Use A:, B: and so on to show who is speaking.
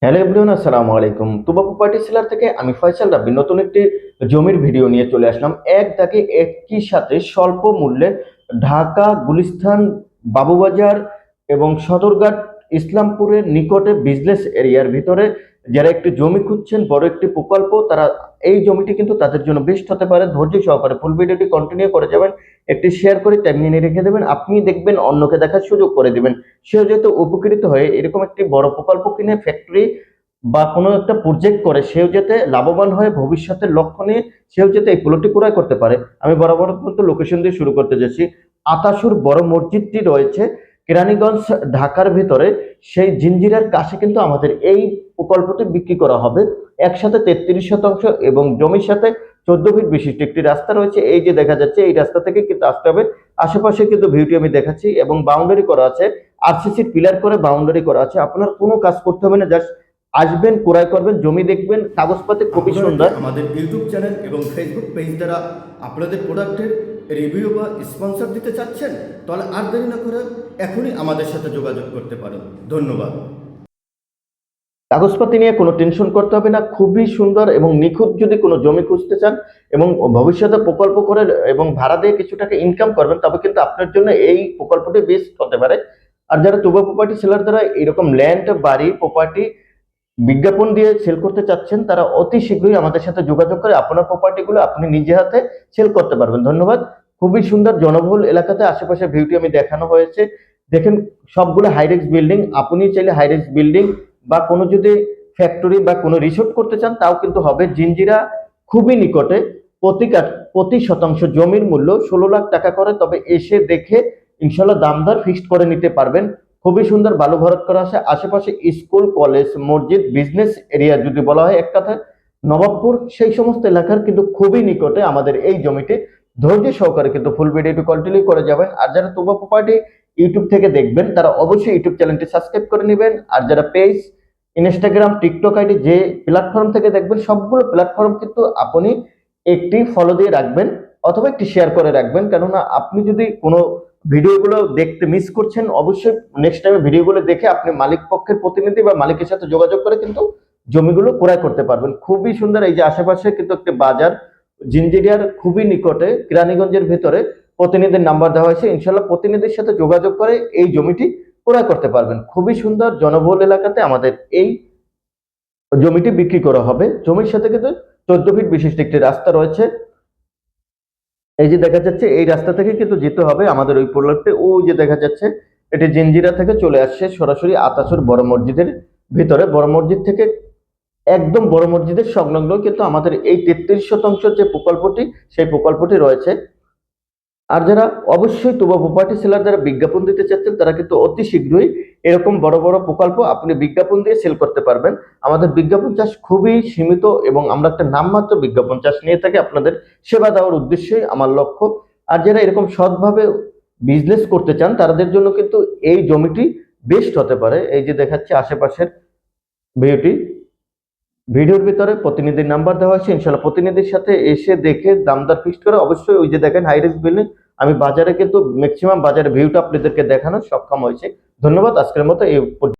A: Hello everyone, আসসালামু আলাইকুম। তুবা property seller থেকে আমি ফয়সাল রাব্বি নতুন একটি জমির ভিডিও নিয়ে চলে আসলাম। এক দাগে একই সাথে স্বল্প মূল্যে ঢাকা, গুলিস্তান, বাবুবাজার এবং সদরঘাট, ইসলামপুরের নিকটে বিজনেস এরিয়ার ভিতরে যারা একটি জমি খুঁজছেন, বড় একটি প্রকল্প, তারা এই জমিটি কিন্তু তাদের জন্য বেস্ট হতে পারে। ধৈর্য সহকারে ফুল ভিডিওটি কন্টিনিউ করে যাবেন। একটি শেয়ার করে টাইমলাইনে রেখে দেবেন, আপনি দেখবেন অন্যকে দেখার সুযোগ করে দিবেন। সেও যেহেতু উপকৃত হয়ে এরকম একটি বড় প্রকল্প কিনে ফ্যাক্টরি বা কোনো একটা প্রজেক্ট করে সেও যাতে লাভবান হয়, ভবিষ্যতের লক্ষ্য নিয়ে সেও যাতে এই প্লটটি ক্রয় করতে পারে। আমি বরাবর মতো লোকেশন দিয়ে শুরু করতে যাচ্ছি। আতাসুর বড় মসজিদটি রয়েছে কেরানীগঞ্জ, ঢাকার ভিতরে। সেই জিঞ্জিরার কাছে কিন্তু আমাদের এই প্রকল্পটি বিক্রি করা হবে। একসাথে 33% এবং জমির সাথে 14 ফিট বিশিষ্ট একটি রাস্তা রয়েছে। এই যে দেখা যাচ্ছে, এই রাস্তা থেকে কিন্তু আসতে হবে। আশেপাশে কিন্তু ভিউটি আমি দেখাচ্ছি এবং বাউন্ডারি করা আছে, আরসিসি পিলার করে বাউন্ডারি করা আছে। আপনার কোনো কাজ করতে হবে না, জাস্ট আসবেন, ক্রয় করবেন, জমি দেখবেন, কাগজপাতি খুবই সুন্দর।
B: আমাদের ইউটিউব চ্যানেল এবং ফেসবুক পেজ দ্বারা আপনাদের প্রোডাক্টের রিভিউ বা স্পন্সর দিতে চাচ্ছেন, তাহলে আর দেরি না করে এখনই আমাদের সাথে যোগাযোগ করতে পারেন। ধন্যবাদ।
A: কাগজপাতি নিয়ে কোনো টেনশন করতে হবে না, খুবই সুন্দর এবং নিখুঁত। যদি কোনো জমি খুঁজতে চান এবং ভবিষ্যতে প্রকল্প করে এবং ভাড়া দিয়ে কিছু টাকা ইনকাম করবেন, তবে কিন্তু আপনার জন্য এই প্রকল্পটি বেস্ট হতে পারে। আর যারা তুবা প্রপার্টি সেলার দ্বারা এরকম ল্যান্ড, বাড়ি, প্রপার্টি বিজ্ঞাপন দিয়ে সেল করতে চাচ্ছেন, তারা অতি শীঘ্রই আমাদের সাথে যোগাযোগ করে আপনার প্রপার্টিগুলো আপনি নিজে হাতে সেল করতে পারবেন। ধন্যবাদ। খুবই সুন্দর জনবহুল এলাকাতে আশেপাশে ভিউটি আমি দেখানো হয়েছে। দেখেন, সবগুলো হাইরেক্স বিল্ডিং। আপনি চাইলে হাইরেক্স বিল্ডিং বা কোনো যদি ফ্যাক্টরি বা কোনো রিসোর্ট করতে চান, তাও কিন্তু হবে। জিঞ্জিরা খুবই নিকটে। প্রতি শতাংশ জমির মূল্য 16 লাখ টাকা করে। তবে এসে দেখে ইনশাল্লাহ দামদার ফিক্সড করে নিতে পারবেন। খুবই সুন্দর বালু ভরাট করা আছে। আশেপাশে স্কুল, কলেজ, মসজিদ, বিজনেস এরিয়া যদি বলা হয় এক কথায় নবাবপুর, সেই সমস্ত এলাকার কিন্তু খুবই নিকটে আমাদের এই জমিটি। ধৈর্য সহকারে কিন্তু ফুল ভিডিওটি কন্টিনিউ করে যাবেন। আর যারা তুবা প্রপার্টি ইউটিউব থেকে দেখবেন, তারা অবশ্যই ইউটিউব চ্যানেলটি সাবস্ক্রাইব করে নেবেন। আর যারা পেজ, ইনস্টাগ্রাম, টিকটক আইডি যে প্ল্যাটফর্ম থেকে দেখবেন, সবগুলো প্ল্যাটফর্ম কিন্তু আপনি একটি ফলো দিয়ে রাখবেন অথবা একটি শেয়ার করে রাখবেন। কেননা আপনি যদি কোনো ভিডিওগুলো দেখতে মিস করছেন, অবশ্যই নেক্সট টাইমে ভিডিওগুলো দেখে আপনি মালিক পক্ষের প্রতিনিধি বা মালিকের সাথে যোগাযোগ করে কিন্তু জমিগুলো ক্রয় করতে পারবেন। খুবই সুন্দর। এই যে আশেপাশে কিন্তু একটি বাজার, জিঞ্জিরিয়ার খুবই নিকটে, কেরানীগঞ্জের ভিতরে। প্রতিনিধির নাম্বার দেওয়া হয়েছে, ইনশাল্লাহ প্রতিনিধির সাথে যোগাযোগ করে এই জমিটি ক্রয় করতে পারবেন। খুবই সুন্দর জনবহুল এলাকাতে আমাদের এই জমিটি বিক্রি করা হবে। জমির সাথে কিন্তু 14 ফিট বিশিষ্ট একটি রাস্তা রয়েছে। এই যে দেখা যাচ্ছে, এই রাস্তা থেকে কিন্তু যেতে হবে আমাদের ওই প্লটে। ওই যে দেখা যাচ্ছে, এটি জিঞ্জিরা থেকে চলে আসছে সরাসরি আতাসুর বড় মসজিদের ভিতরে। বড় মসজিদ থেকে একদম বড় মসজিদের সংলগ্ন কিন্তু আমাদের এই 33% যে প্রকল্পটি, সেই প্রকল্পটি রয়েছে। আর যারা অবশ্যই তুবা প্রপার্টি সেলার দ্বারা বিজ্ঞাপন দিতে চাচ্ছেন, তারা কিন্তু অতি শীঘ্রই এরকম বড় বড় প্রকল্প আপনি বিজ্ঞাপন দিয়ে সেল করতে পারবেন। আমাদের বিজ্ঞাপন চাষ খুবই সীমিত এবং আমরা একটা নামমাত্র বিজ্ঞাপন চাষ নিয়ে থাকি। আপনাদের সেবা দেওয়ার উদ্দেশ্যই আমার লক্ষ্য। আর যারা এরকম সৎভাবে বিজনেস করতে চান, তাদের জন্য কিন্তু এই জমিটি বেস্ট হতে পারে। এই যে দেখাচ্ছে আশেপাশের ভিউটি, ভিডিওর ভিতরে প্রতিনিধির নাম্বার দেওয়া হয়েছে। ইনশাল্লাহ প্রতিনিধির সাথে এসে দেখে দামদার ফিক্সড করে অবশ্যই। ওই যে দেখেন হাইরেক্স বিল্ডিং। আমি বাজারে কিন্তু ম্যাক্সিমাম বাজারে ভিউটা আপনাদেরকে দেখানোর সক্ষম হয়েছে। ধন্যবাদ। আজকের মতো এই